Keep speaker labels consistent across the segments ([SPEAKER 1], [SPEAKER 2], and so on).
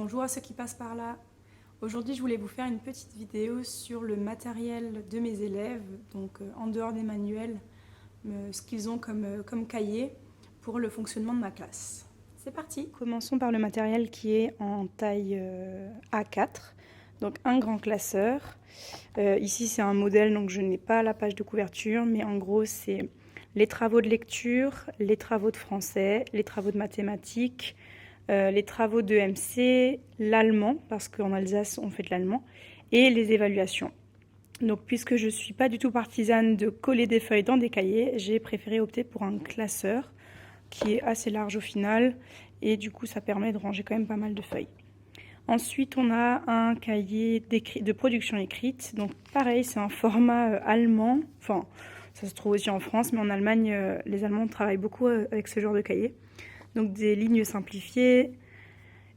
[SPEAKER 1] Bonjour à ceux qui passent par là. Aujourd'hui, je voulais vous faire une petite vidéo sur le matériel de mes élèves, donc en dehors des manuels, ce qu'ils ont comme cahier pour le fonctionnement de ma classe. C'est parti. Commençons par le matériel qui est en taille A4, donc un grand classeur. Ici, c'est un modèle, donc je n'ai pas la page de couverture, mais en gros, c'est les travaux de lecture, les travaux de français, les travaux de mathématiques, les travaux de MC, l'allemand, parce qu'en Alsace, on fait de l'allemand, et les évaluations. Donc, puisque je ne suis pas du tout partisane de coller des feuilles dans des cahiers, j'ai préféré opter pour un classeur qui est assez large au final, et du coup, ça permet de ranger quand même pas mal de feuilles. Ensuite, on a un cahier de production écrite. Donc, pareil, c'est un format allemand. Enfin, ça se trouve aussi en France, mais en Allemagne, les Allemands travaillent beaucoup avec ce genre de cahier. Donc, des lignes simplifiées,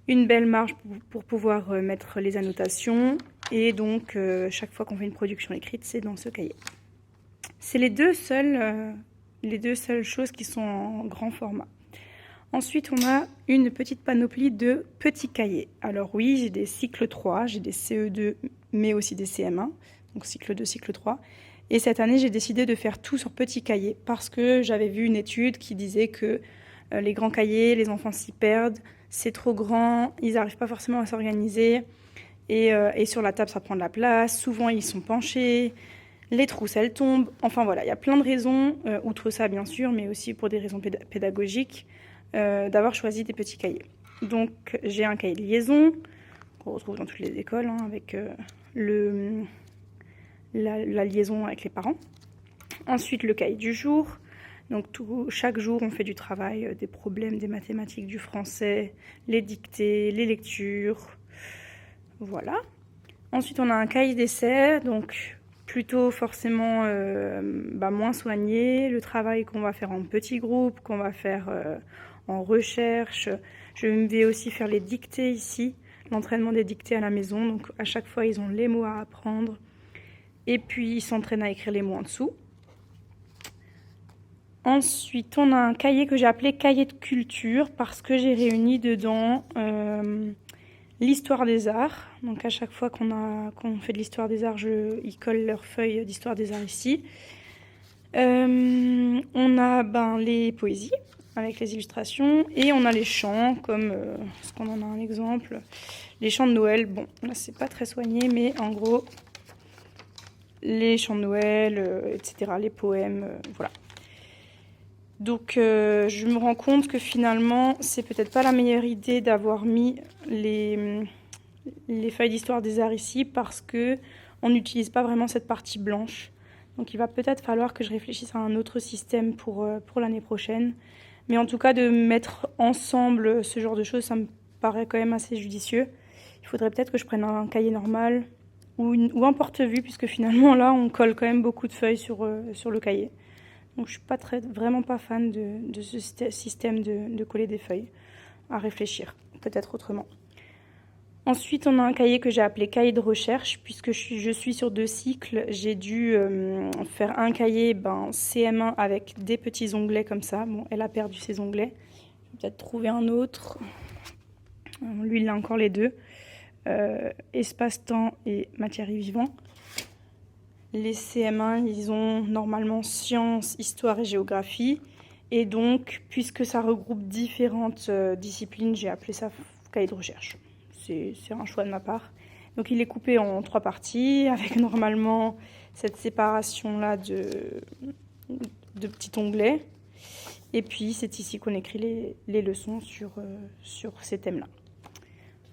[SPEAKER 1] une belle marge pour pouvoir mettre les annotations. Et donc, chaque fois qu'on fait une production écrite, c'est dans ce cahier. C'est les deux seules choses qui sont en grand format. Ensuite, on a une petite panoplie de petits cahiers. Alors oui, j'ai des cycles 3, j'ai des CE2, mais aussi des CM1, donc cycle 2, cycle 3. Et cette année, j'ai décidé de faire tout sur petits cahiers parce que j'avais vu une étude qui disait que les grands cahiers, les enfants s'y perdent, c'est trop grand, ils n'arrivent pas forcément à s'organiser. Et sur la table, ça prend de la place. Souvent, ils sont penchés. Les trousses, elles tombent. Enfin voilà, il y a plein de raisons, outre ça bien sûr, mais aussi pour des raisons pédagogiques, d'avoir choisi des petits cahiers. Donc j'ai un cahier de liaison, qu'on retrouve dans toutes les écoles, hein, avec la liaison avec les parents. Ensuite le cahier du jour. Donc chaque jour on fait du travail, des problèmes, des mathématiques, du français, les dictées, les lectures. Voilà. Ensuite on a un cahier d'essai, donc plutôt forcément moins soigné, le travail qu'on va faire en petits groupes, qu'on va faire en recherche. Je vais aussi faire les dictées ici, l'entraînement des dictées à la maison. Donc à chaque fois, ils ont les mots à apprendre. Et puis, ils s'entraînent à écrire les mots en dessous. Ensuite, on a un cahier que j'ai appelé cahier de culture parce que j'ai réuni dedans l'histoire des arts. Donc à chaque fois qu'on fait de l'histoire des arts, ils collent leurs feuilles d'histoire des arts ici. On a les poésies avec les illustrations et on a les chants comme ce qu'on en a un exemple, les chants de Noël. Bon, là c'est pas très soigné, mais en gros les chants de Noël, etc., les poèmes, voilà. Donc je me rends compte que finalement c'est peut-être pas la meilleure idée d'avoir mis les feuilles d'histoire des arts ici parce que on n'utilise pas vraiment cette partie blanche. Donc il va peut-être falloir que je réfléchisse à un autre système pour l'année prochaine. Mais en tout cas, de mettre ensemble ce genre de choses, ça me paraît quand même assez judicieux. Il faudrait peut-être que je prenne un cahier normal ou un porte-vue, puisque finalement là, on colle quand même beaucoup de feuilles sur le cahier. Donc je suis vraiment pas fan de ce système de coller des feuilles. À réfléchir, peut-être autrement. Ensuite, on a un cahier que j'ai appelé cahier de recherche, puisque je suis sur 2 cycles. J'ai dû faire un cahier CM1 avec des petits onglets comme ça. Bon, elle a perdu ses onglets. Je vais peut-être trouver un autre. Lui, il a encore les deux. Espace-temps et matière et vivant. Les CM1, ils ont normalement sciences, histoire et géographie. Et donc, puisque ça regroupe différentes disciplines, j'ai appelé ça cahier de recherche. C'est un choix de ma part. Donc il est coupé en 3 parties, avec normalement cette séparation-là de petits onglets. Et puis c'est ici qu'on écrit les leçons sur ces thèmes-là.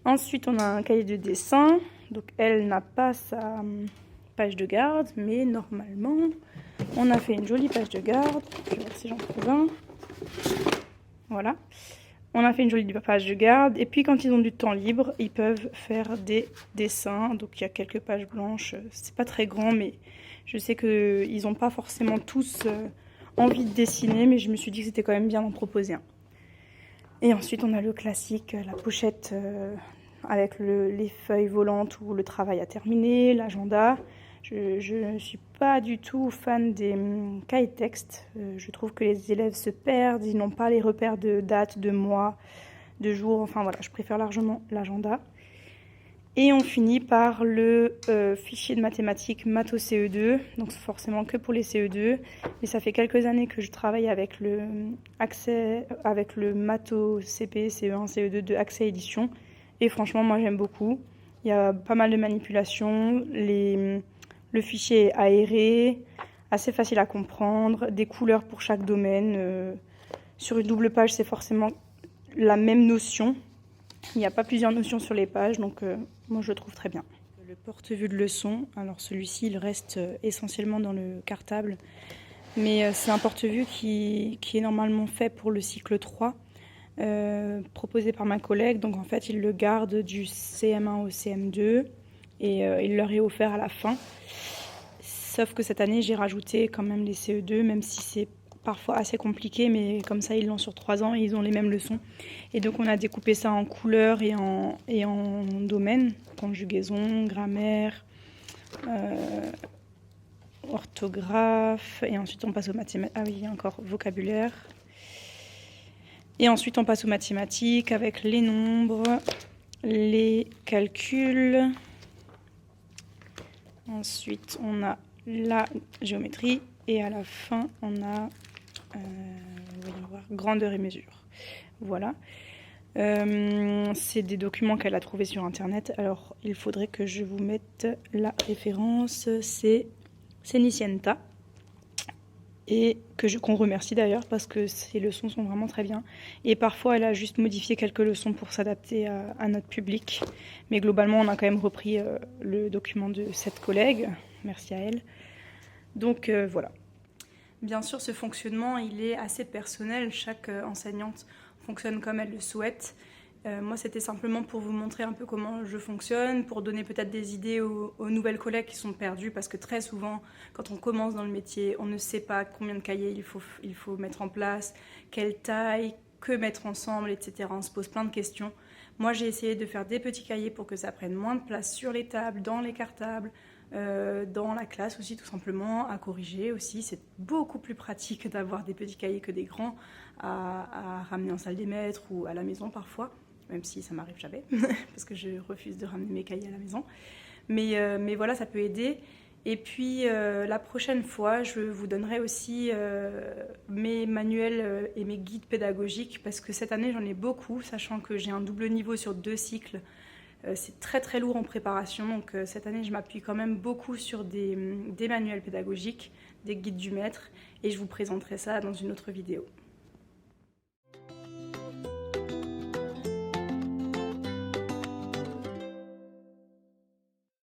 [SPEAKER 1] Ensuite, on a un cahier de dessin. Donc elle n'a pas sa page de garde, mais normalement, on a fait une jolie page de garde. Je vais voir si j'en trouve un. Voilà. On a fait une jolie page de garde. Et puis, quand ils ont du temps libre, ils peuvent faire des dessins. Donc, il y a quelques pages blanches. C'est pas très grand, mais je sais qu'ils n'ont pas forcément tous envie de dessiner. Mais je me suis dit que c'était quand même bien d'en proposer un. Et ensuite, on a le classique, la pochette avec les feuilles volantes où le travail a terminé, l'agenda. Je ne suis pas du tout fan des cahiers de texte. Je trouve que les élèves se perdent, ils n'ont pas les repères de date, de mois. de jours. Enfin voilà, je préfère largement l'agenda. Et on finit par le fichier de mathématiques Maths CE2, donc c'est forcément que pour les CE2. Mais ça fait quelques années que je travaille avec le Maths CP, CE1, CE2 de Accès Édition. Et franchement, moi j'aime beaucoup. Il y a pas mal de manipulations, le fichier est aéré, assez facile à comprendre, des couleurs pour chaque domaine. Sur une double page, c'est forcément la même notion. Il n'y a pas plusieurs notions sur les pages, donc moi je le trouve très bien. Le porte-vue de leçon, alors celui-ci il reste essentiellement dans le cartable, mais c'est un porte-vue qui est normalement fait pour le cycle 3, proposé par ma collègue, donc en fait il le garde du CM1 au CM2 et il leur est offert à la fin. Sauf que cette année j'ai rajouté quand même les CE2, même si c'est parfois assez compliqué, mais comme ça ils l'ont sur 3 ans et ils ont les mêmes leçons. Et donc on a découpé ça en couleurs et en domaines, conjugaison, grammaire, orthographe, et ensuite on passe aux mathématiques. Ah oui, encore vocabulaire. Et ensuite on passe aux mathématiques avec les nombres, les calculs. Ensuite on a la géométrie et à la fin on a voyons voir, grandeur et mesure. Voilà. C'est des documents qu'elle a trouvés sur internet. Alors il faudrait que je vous mette la référence. C'est Cenicienta. Et qu'on remercie d'ailleurs parce que ces leçons sont vraiment très bien. Et parfois elle a juste modifié quelques leçons pour s'adapter à notre public. Mais globalement on a quand même repris le document de cette collègue. Merci à elle. Donc voilà. Bien sûr, ce fonctionnement, il est assez personnel. Chaque enseignante fonctionne comme elle le souhaite. Moi, c'était simplement pour vous montrer un peu comment je fonctionne, pour donner peut-être des idées aux nouvelles collègues qui sont perdues, parce que très souvent, quand on commence dans le métier, on ne sait pas combien de cahiers il faut mettre en place, quelle taille, que mettre ensemble, etc. On se pose plein de questions. Moi, j'ai essayé de faire des petits cahiers pour que ça prenne moins de place sur les tables, dans les cartables, dans la classe aussi, tout simplement, à corriger aussi. C'est beaucoup plus pratique d'avoir des petits cahiers que des grands à ramener en salle des maîtres ou à la maison parfois, même si ça m'arrive jamais, parce que je refuse de ramener mes cahiers à la maison. Mais voilà, ça peut aider. Et puis la prochaine fois, je vous donnerai aussi mes manuels et mes guides pédagogiques, parce que cette année, j'en ai beaucoup, sachant que j'ai un double niveau sur 2 cycles. C'est très très lourd en préparation, donc cette année je m'appuie quand même beaucoup sur des manuels pédagogiques, des guides du maître, et je vous présenterai ça dans une autre vidéo.